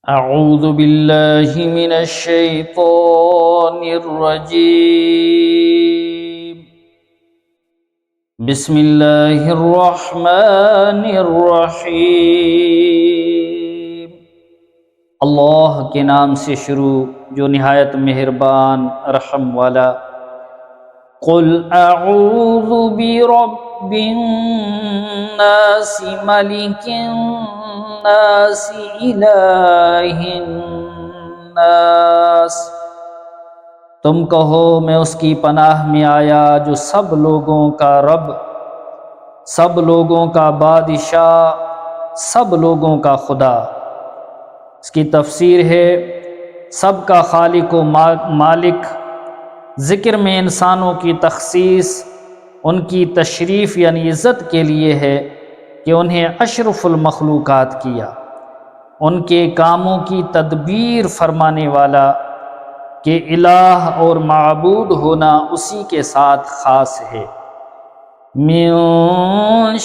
أعوذ بالله من الشيطان الرجيم. بسم الله الرحمن الرحيم. اللہ کے نام سے شروع جو نہایت مہربان رحم والا. قل اعوذ برب الناس ملک الناس الہ الناس. تم کہو میں اس کی پناہ میں آیا جو سب لوگوں کا رب، سب لوگوں کا بادشاہ، سب لوگوں کا خدا. اس کی تفسیر ہے سب کا خالق و مالک. ذکر میں انسانوں کی تخصیص ان کی تشریف یعنی عزت کے لیے ہے کہ انہیں اشرف المخلوقات کیا، ان کے کاموں کی تدبیر فرمانے والا، کہ الہ اور معبود ہونا اسی کے ساتھ خاص ہے. من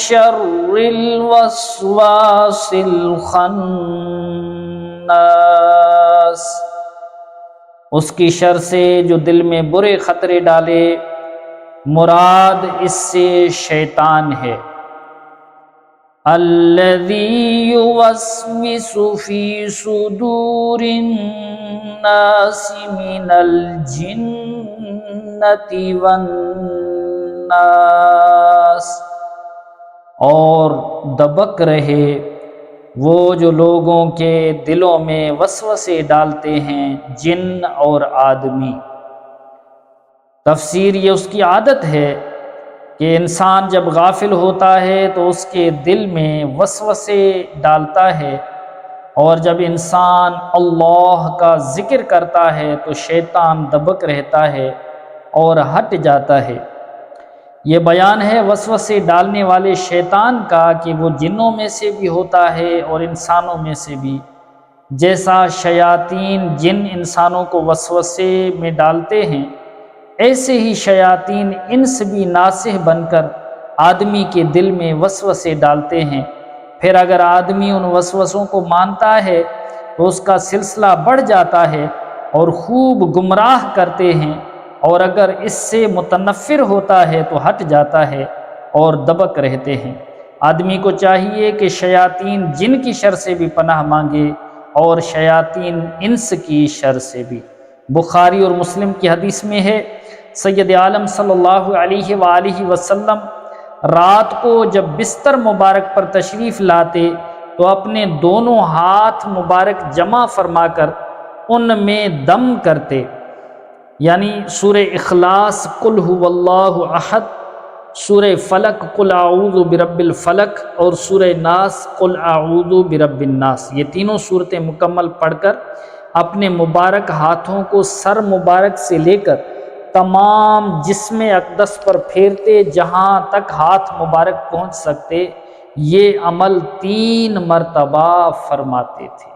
شر الوسواس الخناس، اس کی شر سے جو دل میں برے خطرے ڈالے. مراد اس سے شیطان ہے. الذی یوسوس فی صدور الناس من الجنۃ والناس، اور دبک رہے وہ جو لوگوں کے دلوں میں وسوسے ڈالتے ہیں جن اور آدمی. تفسیر یہ اس کی عادت ہے کہ انسان جب غافل ہوتا ہے تو اس کے دل میں وسوسے ڈالتا ہے، اور جب انسان اللہ کا ذکر کرتا ہے تو شیطان دبک رہتا ہے اور ہٹ جاتا ہے. یہ بیان ہے وسوسے ڈالنے والے شیطان کا کہ وہ جنوں میں سے بھی ہوتا ہے اور انسانوں میں سے بھی. جیسا شیاطین جن انسانوں کو وسوسے میں ڈالتے ہیں، ایسے ہی شیاطین انس بھی ناصح بن کر آدمی کے دل میں وسوسے ڈالتے ہیں. پھر اگر آدمی ان وسوسوں کو مانتا ہے تو اس کا سلسلہ بڑھ جاتا ہے اور خوب گمراہ کرتے ہیں، اور اگر اس سے متنفر ہوتا ہے تو ہٹ جاتا ہے اور دبک رہتے ہیں. آدمی کو چاہیے کہ شیاطین جن کی شر سے بھی پناہ مانگے اور شیاطین انس کی شر سے بھی. بخاری اور مسلم کی حدیث میں ہے سید عالم صلی اللہ علیہ وآلہ وسلم رات کو جب بستر مبارک پر تشریف لاتے تو اپنے دونوں ہاتھ مبارک جمع فرما کر ان میں دم کرتے، یعنی سورہ اخلاص قل هو اللہ احد، سورہ فلق قل اعوذ برب الفلق، اور سورہ ناس قل اعوذ برب الناس. یہ تینوں صورتیں مکمل پڑھ کر اپنے مبارک ہاتھوں کو سر مبارک سے لے کر تمام جسم اقدس پر پھیرتے جہاں تک ہاتھ مبارک پہنچ سکتے. یہ عمل 3 مرتبہ فرماتے تھے.